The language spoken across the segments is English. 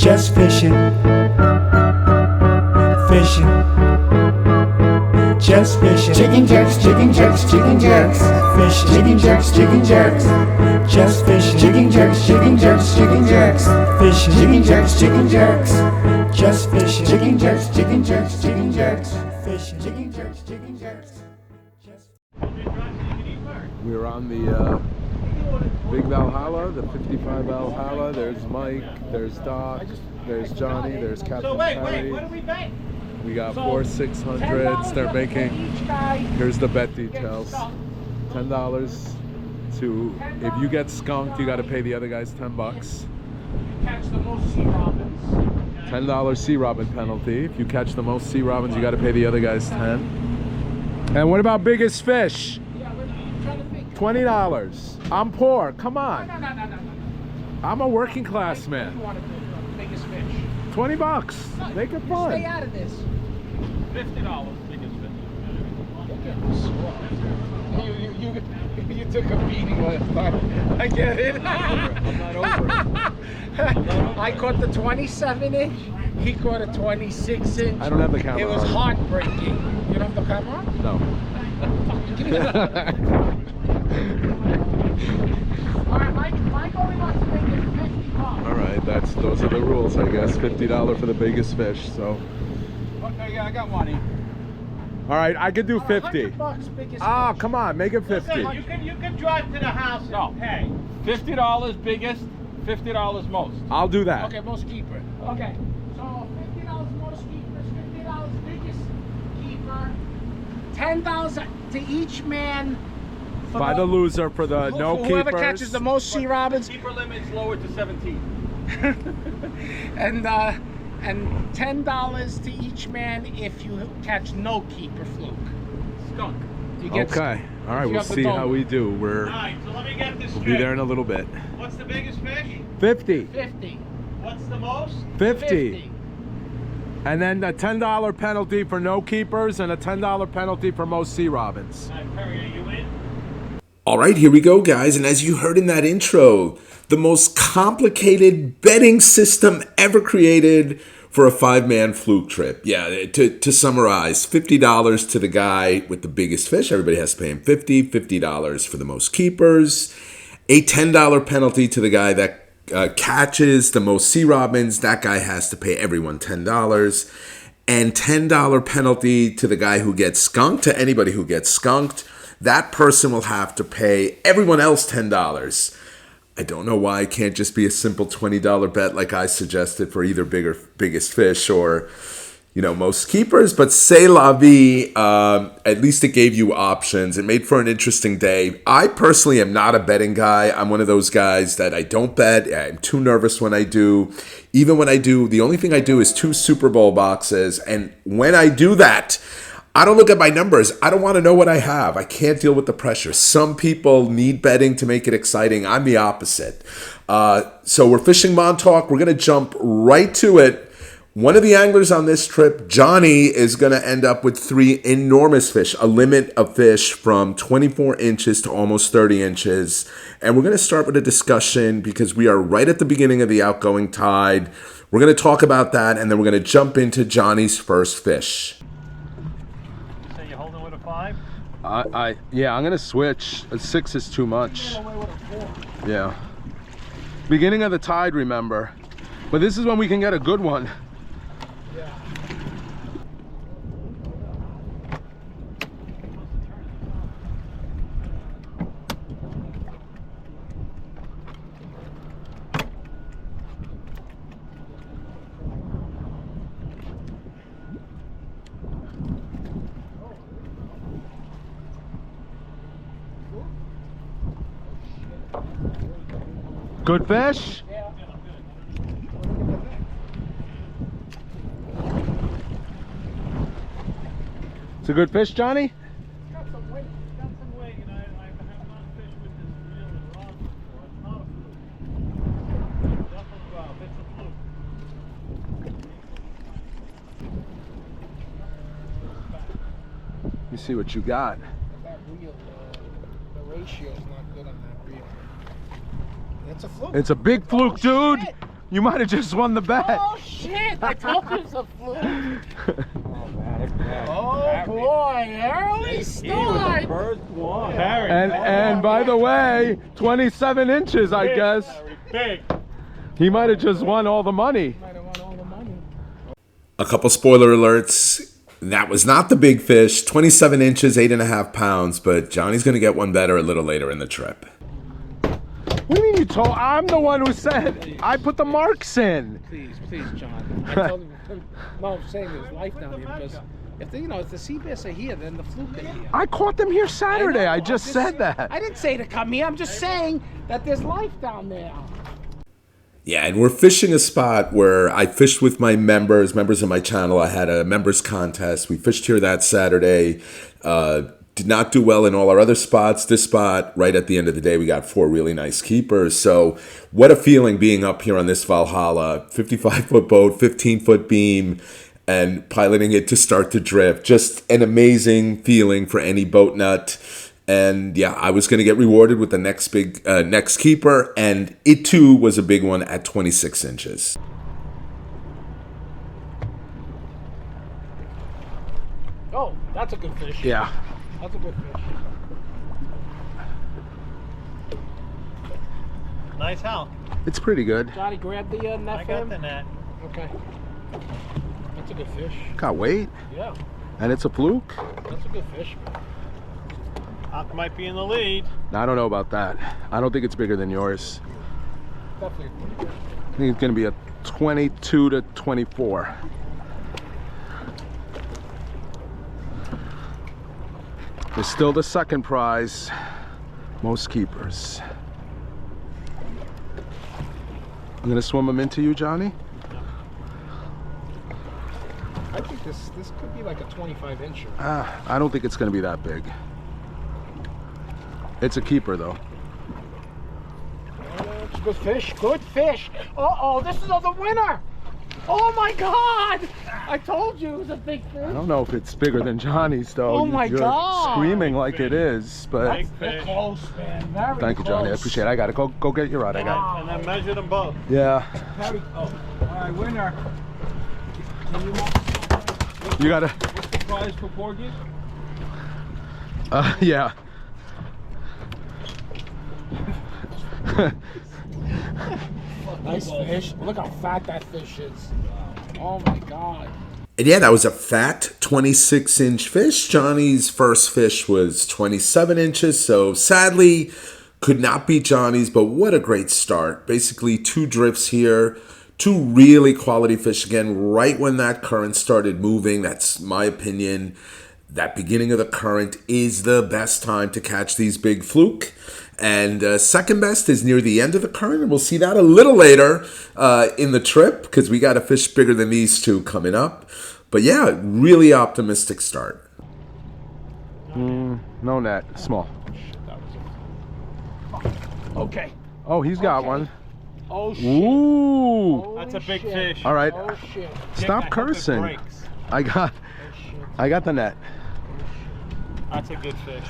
just fishing, fishing, just fishing. Jigging jerks, jigging jerks, jigging jerks, fishing. Jigging jerks, jigging jerks, just fishing. Jigging jerks, jigging jerks, jigging jerks, fishing. Jigging jerks, jigging jerks, just fishing. Jigging jerks, jigging jerks, jigging jerks, fishing. Jigging jerks, jigging jerks. We're on the Big Valhalla, the 55 Valhalla. There's Mike, there's Doc, there's Johnny, there's Captain Perry. What do we bet? We got 4 600s. They're making. Here's the bet details. $10 to. If you get skunked, you got to pay the other guys $10. Catch the most sea robins. $10 sea robin penalty. If you catch the most sea robins, you got to pay the other guys 10. And what about biggest fish? Yeah, we're trying to think. $20. I'm poor. Come on. No. I'm a working class man. What do you want to do? Biggest fish. $20. No, Make it Stay fun. out of this. $50 biggest fish. You took a beating last time. I get it. I'm not over it. I caught the 27-inch. He caught a 26-inch. I don't have the camera It was on. heartbreaking. You don't have the camera on? No. Give me that. All right, Mike only wants to make it $50. All right, those are the rules, I guess. $50 for the biggest fish. So, Okay, yeah, I got money. all right, I could do 50. $100 biggest Ah, fish. come on, make it 50. Listen, you can drive to the house and pay. $50 biggest, $50 most. I'll do that. Okay, most keeper. Okay, so $50 most keepers, $50 biggest keeper, $10 to each man. For By the loser for the no whoever keepers. catches the most sea robins, Keeper limit's lowered to 17. and $10 to each man if you catch no keeper fluke. Skunk. You get Okay. All right, you we'll have the see dome. how we do. All right, so let me get this We'll straight. be there in a little bit. What's the biggest fish? 50. 50. What's the most? 50. And then the $10 penalty for no keepers and a $10 penalty for most sea robins. All right, Perry, are you in? All right, here we go, guys. And as you heard in that intro, the most complicated betting system ever created for a 5-man fluke trip. Yeah, to summarize, $50 to the guy with the biggest fish. Everybody has to pay him $50 for the most keepers. A $10 penalty to the guy that catches the most sea robins. That guy has to pay everyone $10. And $10 penalty to the guy who gets skunked, to anybody who gets skunked. That person will have to pay everyone else $10. I don't know why it can't just be a simple $20 bet like I suggested for either biggest fish or, most keepers. But c'est la vie. At least it gave you options. It made for an interesting day. I personally am not a betting guy. I'm one of those guys that I don't bet. I'm too nervous when I do. Even when I do, the only thing I do is 2 Super Bowl boxes. And when I do that, I don't look at my numbers. I don't want to know what I have. I can't deal with the pressure. Some people need betting to make it exciting. I'm the opposite. So we're fishing Montauk. We're going to jump right to it. One of the anglers on this trip, Johnny, is going to end up with 3 enormous fish, a limit of fish from 24 inches to almost 30 inches. And we're going to start with a discussion because we are right at the beginning of the outgoing tide. We're going to talk about that, and then we're going to jump into Johnny's first fish. So you're holding with a 5? Yeah, I'm gonna switch. A 6 is too much. Yeah. Beginning of the tide, remember. But this is when we can get a good one. Good fish? Yeah. It's a good fish, Johnny? Got some weight. Got some weight, and I have not fished with this reel and rod before. It's not a fluke. Definitely well. It's a fluke. Let me see what you got. That reel, the ratio is not good on that reel. It's a fluke. It's a big fluke, dude. Shit. You might have just won the bet. Oh shit! I told you it was a fluke. Oh boy, early start. First one. And by the way, 27 inches, I guess. Big. He might have just won all the money. Might have won all the money. A couple spoiler alerts. That was not the big fish, 27 inches, 8.5 pounds, but Johnny's going to get one better a little later in the trip. What do you mean you told? I'm the one who said I put the marks in. Please, John. I told him. No, I'm saying there's life down here because if if the sea bass are here, then the fluke are here. I caught them here Saturday. I know, just said that. I didn't say to come here. I'm just saying that there's life down there. Yeah, and we're fishing a spot where I fished with my members of my channel. I had a members contest. We fished here that Saturday. Did not do well in all our other spots. This spot, right at the end of the day, we got 4 really nice keepers. So what a feeling being up here on this Valhalla. 55-foot boat, 15-foot beam, and piloting it to start to drift. Just an amazing feeling for any boat nut. And yeah, I was going to get rewarded with the next big next keeper, and it too was a big one at 26 inches. Oh, that's a good fish. Yeah. That's a good fish. Nice how? It's pretty good. Johnny, grab the net I for got him. the net. Okay. That's a good fish. Got weight, Yeah, and it's a fluke. that's a good fish. Hawk might be in the lead. I don't know about that. I don't think it's bigger than yours. Definitely a good fish. I think it's going to be a 22 to 24. It's still the second prize. Most keepers. I'm going to swim them into you, Johnny. I think this could be like a 25-incher. I don't think it's going to be that big. It's a keeper, though. It's a good fish. Good fish. Uh-oh, this is the winner. Oh, my God. I told you it was a big fish. I don't know if it's bigger than Johnny's, though. Oh, my You're God. screaming like it is, but Big They're fish. close, man. Very thank you, Johnny. I close. appreciate it. I got it. Go get your rod. I got And then measure them both. it. Yeah. Very close. All right, winner. Can you You got to. what's the prize for porgies? Yeah. Nice fish. Look how fat that fish is. Oh, my God. And yeah, that was a fat 26-inch fish. Johnny's first fish was 27 inches, so sadly could not beat Johnny's, but what a great start. Basically 2 drifts here, 2 really quality fish again, right when that current started moving. That's my opinion. That beginning of the current is the best time to catch these big fluke. And second best is near the end of the current, and we'll see that a little later in the trip because we got a fish bigger than these 2 coming up. But yeah, really optimistic start. No net. Small. Okay. Oh, he's got Okay. one. Oh, shit. Ooh. Holy That's a big shit. fish. All right. Oh, shit. Stop I hope it cursing. breaks. I got the net. That's a good fish.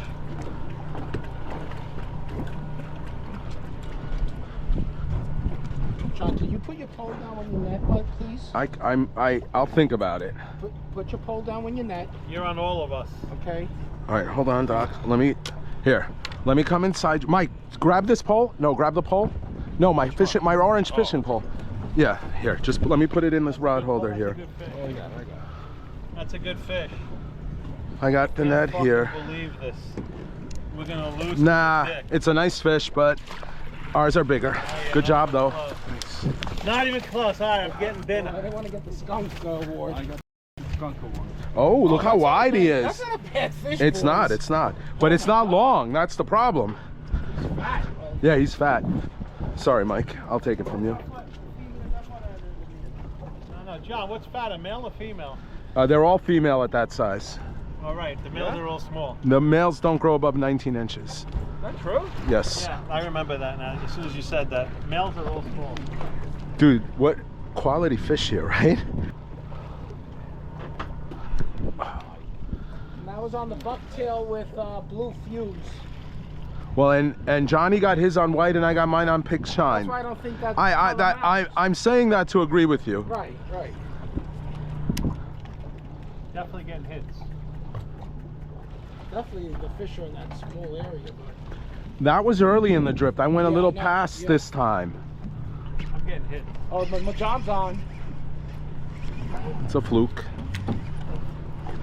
John, can you put your pole down on your net, bud, please? I'll think about it. Put your pole down on your net, You're on all of us. okay? All right, hold on, Doc. Let me come inside. Mike, grab this pole. No, grab the pole. No, my orange fishing pole. Yeah, here. Just let me put it in this rod holder here. That's a good fish. I got the net Can't here. fucking believe this. We're gonna lose. Nah, this dick. it's a nice fish, but ours are bigger. Good job, though. Not even close. All right, I'm getting I dinner. didn't want to get the skunk award. Oh, look how wide he That's is. not a bad fish, It's boys. not. It's not. But it's not long. That's the problem. Fat. Yeah, he's fat. Sorry, Mike. I'll take it from you. No, John, what's fat, a male or female? They're all female at that size. All right, the males are all small. The males don't grow above 19 inches. Is that true? Yes. Yeah, I remember that now. As soon as you said that, males are all small. Dude, what quality fish here, right? And that was on the bucktail with blue fuse. Well, and Johnny got his on white, and I got mine on pink shine. That's why I don't think that's I'm saying that to agree with you. Right, right. Definitely getting hits. Definitely the fish are in that small area, but That was early in the drift. I went a Yeah, little I know, past yeah. this time. I'm getting hit. oh, but my John's on. It's a fluke.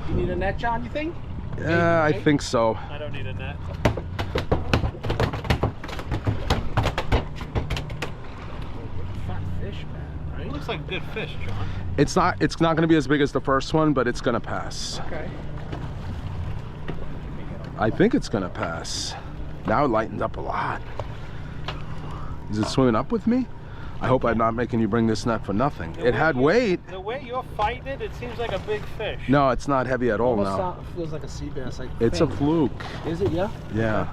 You need a net, John, you think? Yeah, I right? think so. I don't need a net. Fat fish, man, It right? looks like good fish, John. It's not going to be as big as the first one, but it's going to pass. Okay. I think it's going to pass. Now it lightened up a lot. Is it swimming up with me? I hope I'm not making you bring this net for nothing. The It way had you- weight. The way you're fighting it, it seems like a big fish. No, it's not heavy at all Almost now. feels like a sea bass. Like It's a faint. fluke. Is it? Yeah. Yeah.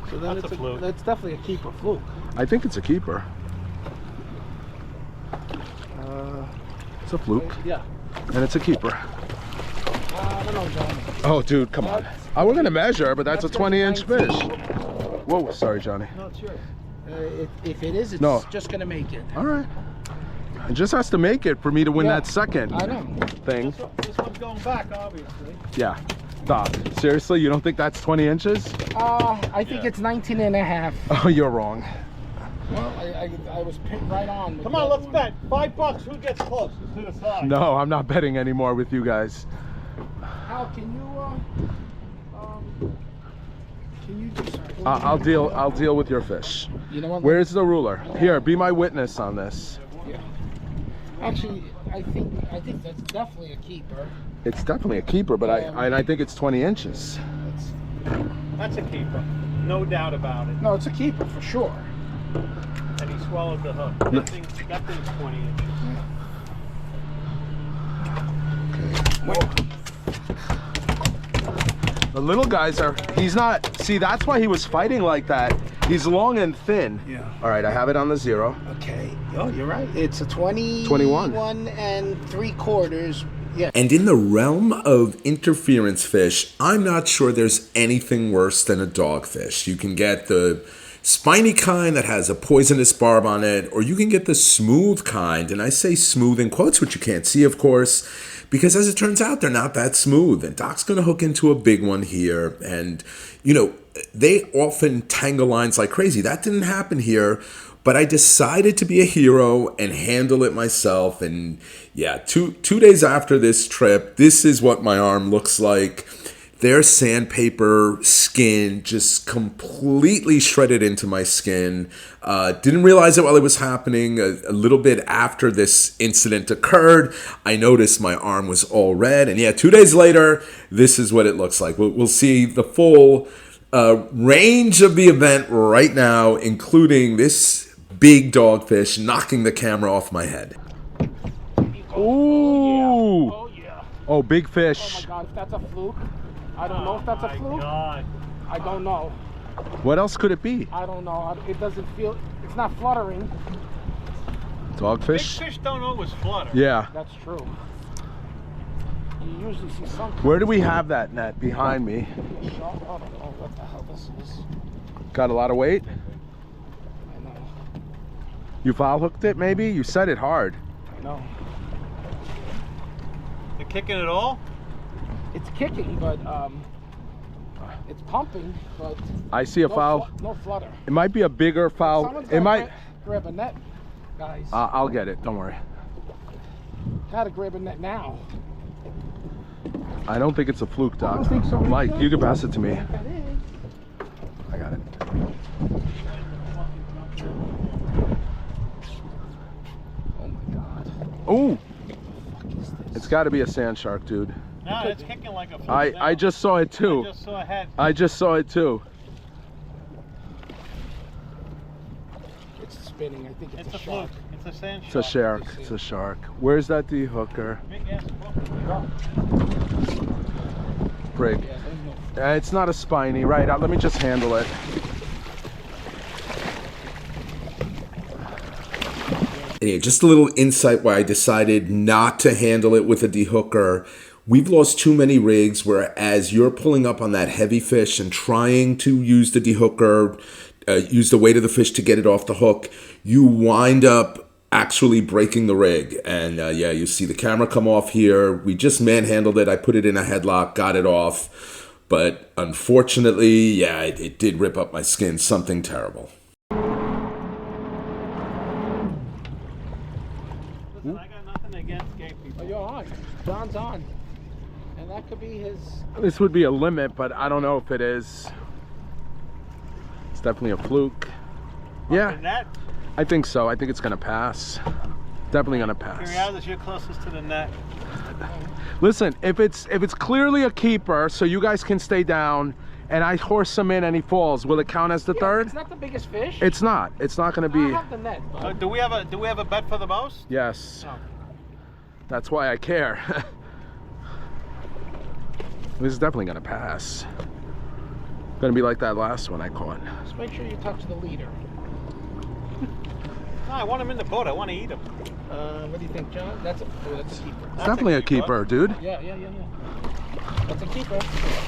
So then That's it's a fluke. That's definitely a keeper fluke. I think it's a keeper. It's a fluke. Yeah. And it's a keeper. I don't know, John. Oh, dude, come on. We're going to measure, but that's a That's 20-inch 19. fish. Whoa, sorry, Johnny. No, it's yours. If it is, it's No. just gonna make it. All right. It just has to make it for me to win Yeah, that second I know. thing. This one's going back, obviously. Yeah. Doc, seriously, you don't think that's 20 inches? I think it's 19 and a half. Oh, you're wrong. Well, I was pinned right on. with Come the on, other let's one. bet. $5. Who gets closest to the side? No, I'm not betting anymore with you guys. Hal, can you do something? I'll deal with your fish. You know what? Where's the ruler? Here, be my witness on this. Yeah. Actually, I think that's definitely a keeper. It's definitely a keeper, but I think it's 20 inches. That's a keeper. No doubt about it. No, it's a keeper for sure. And he swallowed the hook. That thing's 20 inches. The little guys he's not, see, that's why he was fighting like that. He's long and thin. Yeah. All right, I have it on the 0. Okay. Oh, you're right. It's a 21 and 3/4. Yeah. And in the realm of interference fish, I'm not sure there's anything worse than a dogfish. You can get the spiny kind that has a poisonous barb on it, or you can get the smooth kind. And I say smooth in quotes, which you can't see, of course, because as it turns out, they're not that smooth. And Doc's going to hook into a big one here. And, you know, they often tangle lines like crazy. That didn't happen here. But I decided to be a hero and handle it myself. And yeah, two days after this trip, this is what my arm looks like. Their sandpaper skin just completely shredded into my skin. Didn't realize it while it was happening. A little bit after this incident occurred, I noticed my arm was all red. And yeah, 2 days later, this is what it looks like. We'll see the full range of the event right now, including this big dogfish knocking the camera off my head. Ooh. Oh yeah. Oh, big Oh my fish. God, if that's a fluke, I don't know if that's a fluke. God. I don't know. What else could it be? I don't know. It doesn't feel. It's not fluttering. Big Dogfish? fish don't always flutter. Yeah. That's true. You usually see something. Where do we have that net? Behind me. I don't know what the hell this is. Got a lot of weight? I know. You foul hooked it maybe? You set it hard. I know. They're kicking it all? It's kicking, but it's pumping, but I see a foul. No flutter. It might be a bigger foul. Someone's It gotta might. grab a net, guys. I'll get it. Don't worry. Gotta grab a net now. I don't think it's a fluke, Doc. I don't think so Mike, either. you can pass it to me. That is. I got it. Oh my God. Ooh! It's got to be a sand shark, dude. No, it's kicking like a fluke. I just saw it too. I just saw a head. I just saw it too. It's spinning. I think it's, It's a shark. fluke. It's a sand shark. It's a shark. It's a shark. Where's that de-hooker? Big ass fluke. Brig. Yeah, there's no. It's not a spiny, right? Let me just handle it. And yeah, just a little insight why I decided not to handle it with a dehooker. We've lost too many rigs where as you're pulling up on that heavy fish and trying to use the dehooker, use the weight of the fish to get it off the hook, you wind up actually breaking the rig. And yeah, you see the camera come off here. We just manhandled it. I put it in a headlock, got it off. But unfortunately, yeah, it did rip up my skin. Something terrible. Listen, I got nothing against gay people. Oh, you're on. John's on. And that could be his... This would be a limit, but I don't know if it is. It's definitely a fluke. Yeah, Net? I think so. I think it's gonna pass. Definitely gonna pass. Curiosity's you're closest to the net. Listen, if it's clearly a keeper, so you guys can stay down, and I horse him in and he falls, will it count as the third? It's not the biggest fish. It's not. It's not gonna I be. have the net. Bud. Do we have a bet for the most? Yes. Oh. That's why I care. This is definitely gonna pass. Gonna be like that last one I caught. Just make sure you touch the leader. No, I want him in the boat. I want to eat him. What do you think, John? That's a keeper. It's definitely a keeper, dude. Yeah. That's a keeper.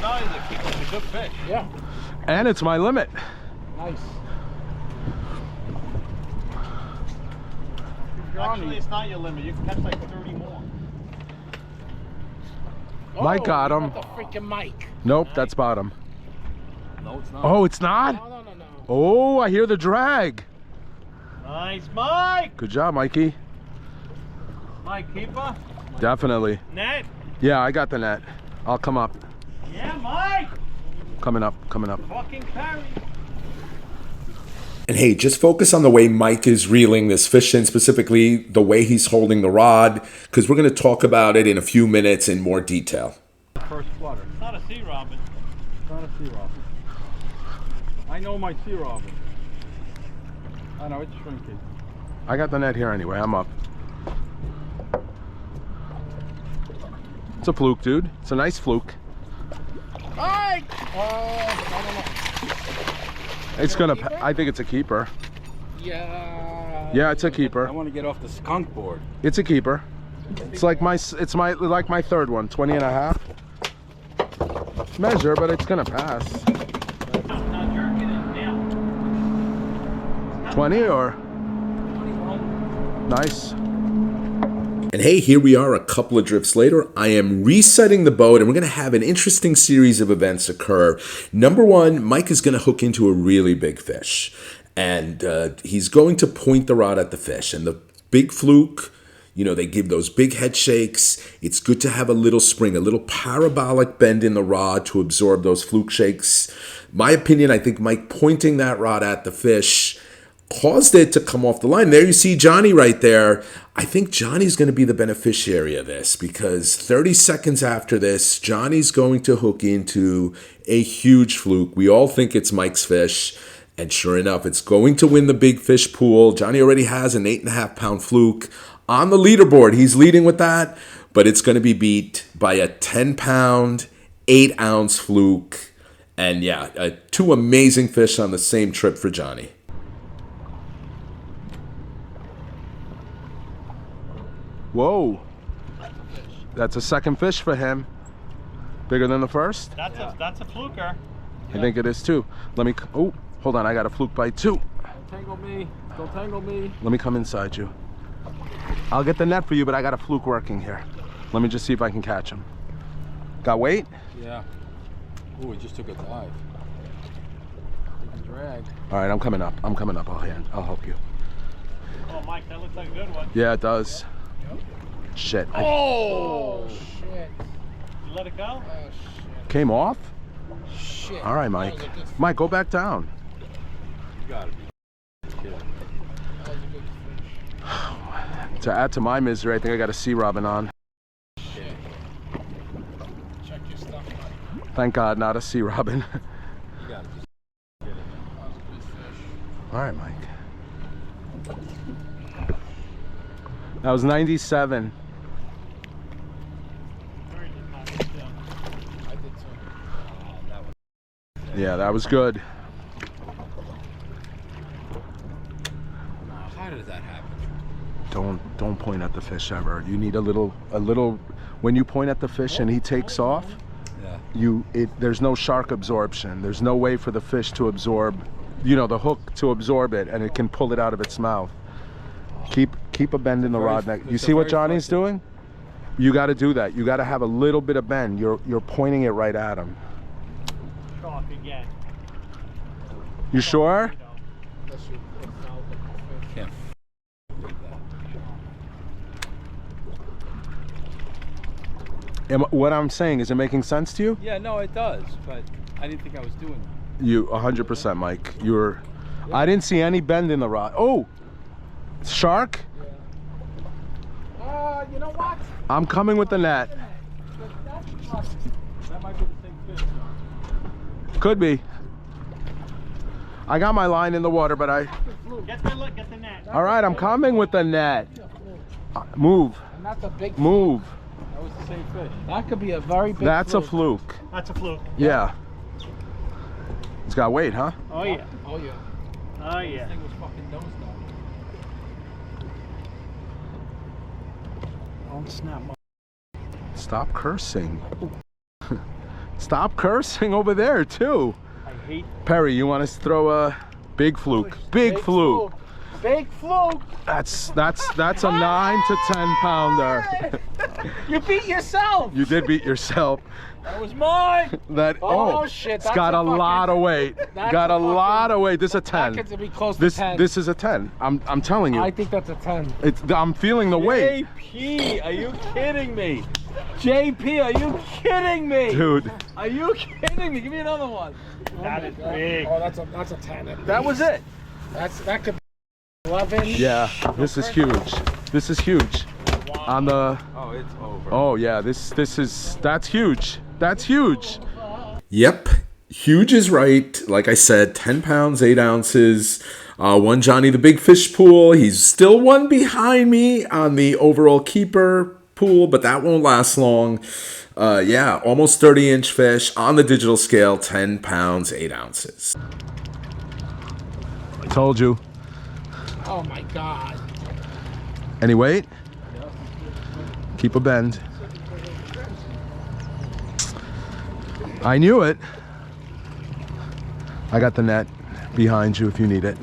No, he's a keeper. It's a good fish. Yeah. And it's my limit. Nice. Actually, it's not your limit. You can catch like 30 more. Mike got him. The freaking Mike. Nope, that's bottom. No, it's not. Oh, it's not? No. Oh, I hear the drag. Nice, Mike. Good job, Mikey. Mike, keeper. Definitely. Net. Yeah, I got the net. I'll come up. Yeah, Mike. Coming up. Fucking carry. And hey, just focus on the way Mike is reeling this fish in, specifically the way he's holding the rod, because we're going to talk about it in a few minutes in more detail. First flutter. It's not a sea robin. It's not a sea robin. I know my sea robin. I know it's shrinking. I got the net here anyway. I'm up. It's a fluke, dude. It's a nice fluke. Mike! No. It's gonna. I think it's a keeper. Yeah. Yeah, it's a keeper. I want to get off the skunk board. It's a keeper. It's like my third one, 20 and a half. Measure, but it's gonna pass. Now jerk it in now. 20 or? Nice. And hey, here we are a couple of drifts later. I am resetting the boat and we're going to have an interesting series of events occur. Number one, Mike is going to hook into a really big fish. And he's going to point the rod at the fish. And the big fluke, you know, they give those big head shakes. It's good to have a little spring, a little parabolic bend in the rod to absorb those fluke shakes. My opinion, I think Mike pointing that rod at the fish caused it to come off the line. There you see Johnny right there. I think Johnny's going to be the beneficiary of this because 30 seconds after this, Johnny's going to hook into a huge fluke. We all think it's Mike's fish. And sure enough, it's going to win the big fish pool. Johnny already has an 8.5 pound fluke on the leaderboard. He's leading with that, but it's going to be beat by a 10 pound, 8 ounce fluke. And yeah, two amazing fish on the same trip for Johnny. Whoa. That's a second fish for him. Bigger than the first? That's a fluker. I think it is too. Let me, oh, hold on. I got a fluke bite too. Don't tangle me. Don't tangle me. Let me come inside you. I'll get the net for you, but I got a fluke working here. Let me just see if I can catch him. Got weight? Yeah. Oh, he just took a dive. Taking drag. All right, I'm coming up. I'll help you. Oh, Mike, that looks like a good one. Yeah, it does. Shit. Oh, shit. You let it go? Oh, shit. Came off? Shit. All right, Mike. That was a good, Mike, go back down. You gotta be kidding. that was a good fish. To add to my misery, I think I got a sea robin on. Shit. Check your stuff, Mike. Thank God, not a sea robin. You gotta be kidding. That was a good fish. All right, Mike. That was 97. Very good time, yeah. I did too. Yeah, that was good. How did that happen? don't point at the fish ever. You need a little. When you point at the fish and he takes off, there's no shark absorption. There's no way for the fish to absorb, the hook to absorb it, and it can pull it out of its mouth. Keep a bend in the rod neck. You see what Johnny's doing? You got to do that. You got to have a little bit of bend. You're pointing it right at him. Shark again. You sure? Can't. What I'm saying, is it making sense to you? Yeah, no, it does, but I didn't think I was doing that. You 100%, Mike. I didn't see any bend in the rod. Oh, shark. You know what? I'm coming with the net. That might be the same fish. Could be. I got my line in the water, but Get the net. all right, I'm coming with the net. Move. And that's a big. Move. That was the same fish. That could be a very big. That's a fluke. That's a fluke. Yeah. It's got weight, huh? Oh yeah. Oh yeah. Oh yeah. This thing was fucking nose down. Don't snap. Stop cursing. Stop cursing over there too. I hate. Perry, you want us to throw a big fluke? Big fluke. Big fluke. That's a 9 to 10 pounder. You beat yourself. You did beat yourself. That was mine. Oh, shit, It's that's got a a lot fucking- of weight. that's Got a a lot of weight. This is a That 10. could be close This to 10. this is a 10. I'm telling you. I think that's a 10. I'm feeling the weight. JP, are you kidding me? JP, are you kidding me? Dude. Are you kidding me? Give me another one. That is big. Oh, that's a 10. That was it. That could be 11. Yeah, this is huge. This is huge. On the Oh, it's over. Oh yeah, that's huge. That's huge. Yep, huge is right. Like I said, 10 pounds, 8 ounces. One Johnny the Big Fish pool. He's still one behind me on the overall keeper pool, but that won't last long. Yeah, almost 30-inch fish on the digital scale, 10 pounds, 8 ounces. Told you. Oh my God. Any weight? Keep a bend. I knew it. I got the net behind you if you need it.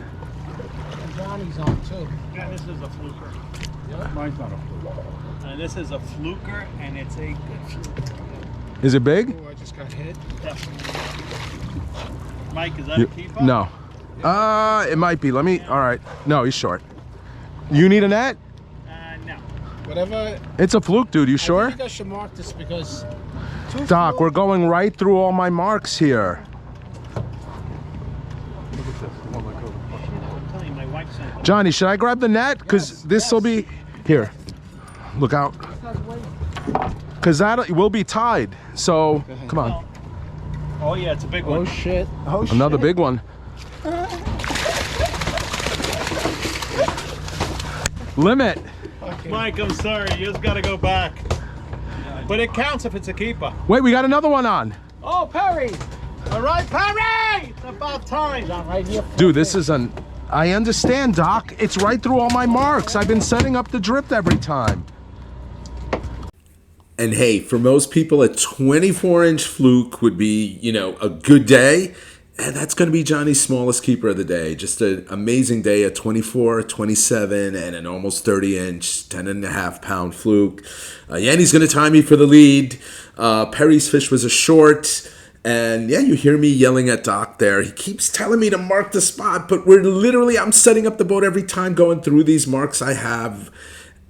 Johnny's on too. Yeah, this is a fluker. Mine's not a fluke. And this is a fluker, and it's a good fluke. Is it big? Oh, I just got hit. Mike, is that a keeper? No. It might be. Let me. All right. No, he's short. You need a net? No. Whatever. It's a fluke, dude. You I sure? think I should mark this because. Doc, we're going right through all my marks here. I'm telling you, my wife sent Johnny, should I grab the net? Because this will be. Here. Look out. Because that will be tied. So, come on. Oh, yeah, it's a big Oh one. shit. Oh shit. Another big one. Limit. Mike, I'm sorry. You just got to go back. But it counts if it's a keeper. Wait, we got another one on. Oh, Perry. All right, Perry! It's about time. John, right here. Dude, this is an. I understand, Doc. It's right through all my marks. I've been setting up the drift every time. And hey, for most people, a 24-inch fluke would be, a good day. And that's going to be Johnny's smallest keeper of the day. Just an amazing day, a 24, 27, and an almost 30-inch, 10.5-pound fluke. Yeah, and he's going to tie me for the lead. Perry's fish was a short. And yeah, you hear me yelling at Doc there. He keeps telling me to mark the spot, but I'm setting up the boat every time going through these marks I have.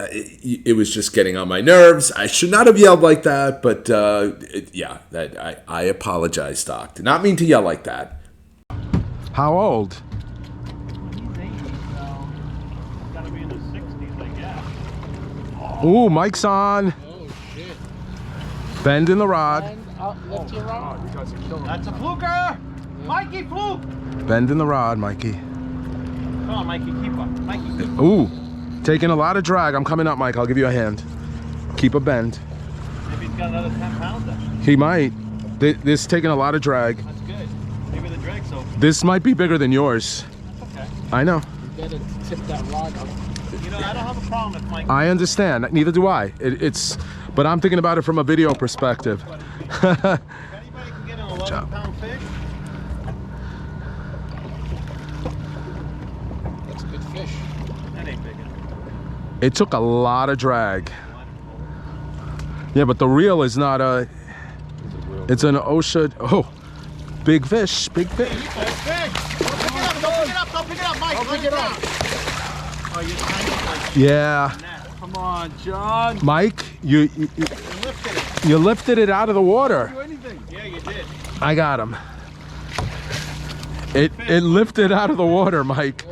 It was just getting on my nerves. I should not have yelled like that, but I apologize, Doc. Did not mean to yell like that. How old? He's 80, so it's got to be in the 60s, I guess. Ooh, Mike's on. Oh shit. Bend in the rod. And up, lift your arm. That's a fluker! Mikey, fluke! Bend in the rod, Mikey. Come on, Mikey, keep up. Mikey, keep up. Ooh, taking a lot of drag. I'm coming up, Mike. I'll give you a hand. Keep a bend. Maybe he's got another 10 pounder. He might. This is taking a lot of drag. That's good. Maybe the drag's open. This might be bigger than yours. Okay. I know. You better tip that rod up. You know, I don't have a problem if Mike. I understand. Neither do I. But I'm thinking about it from a video perspective. If anybody can get an 11-pound fish, That's a good fish. that ain't big enough. It took a lot of drag. Yeah, but the reel is not a. It's an OSHA. Oh, big fish, big fish. Don't pick it up, don't pick it up, Mike. Don't pick it up. Oh, you're trying to like Yeah, Come on, John. Mike, you lifted it. you lifted it out of the water. Yeah, you did. I got him. It lifted out of the water, Mike.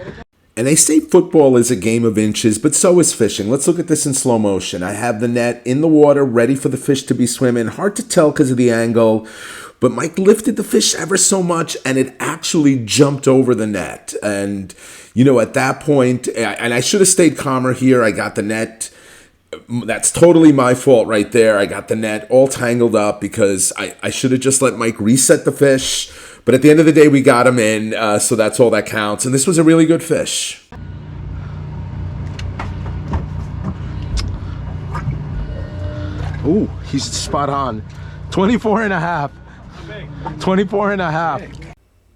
And they say football is a game of inches, but so is fishing. Let's look at this in slow motion. I have the net in the water, ready for the fish to be swimming. Hard to tell because of the angle, but Mike lifted the fish ever so much, and it actually jumped over the net. And, you know, at that point, and I should have stayed calmer here. I got the net. That's totally my fault right there. I got the net all tangled up because I should have just let Mike reset the fish. But at the end of the day, we got him in, so that's all that counts. And this was a really good fish. Ooh, he's spot on. 24 and a half. 24 and a half.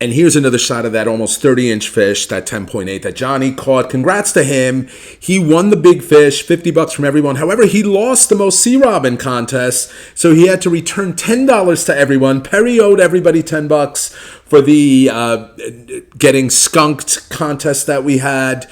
And here's another shot of that almost 30-inch fish, that 10.8 that Johnny caught. Congrats to him. He won the big fish, $50 from everyone. However, he lost the most sea robin contest, so he had to return $10 to everyone. Perry owed everybody $10 for the getting skunked contest that we had.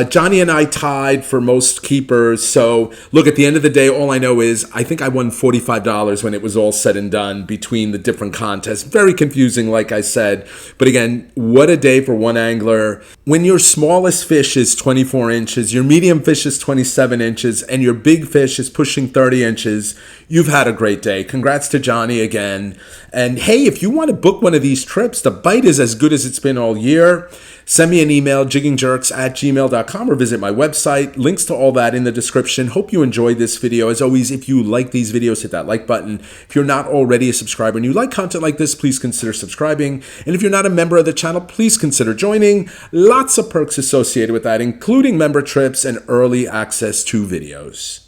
Johnny and I tied for most keepers. So, look, at the end of the day, all I know is I think I won $45 when it was all said and done between the different contests. Very confusing, like I said. But again, what a day for one angler. When your smallest fish is 24 inches, your medium fish is 27 inches, and your big fish is pushing 30 inches, you've had a great day. Congrats to Johnny again. And hey, if you want to book one of these trips, the bite is as good as it's been all year. Send me an email, jiggingjerks@gmail.com, or visit my website. Links to all that in the description. Hope you enjoyed this video. As always, if you like these videos, hit that like button. If you're not already a subscriber and you like content like this, please consider subscribing. And if you're not a member of the channel, please consider joining. Lots of perks associated with that, including member trips and early access to videos.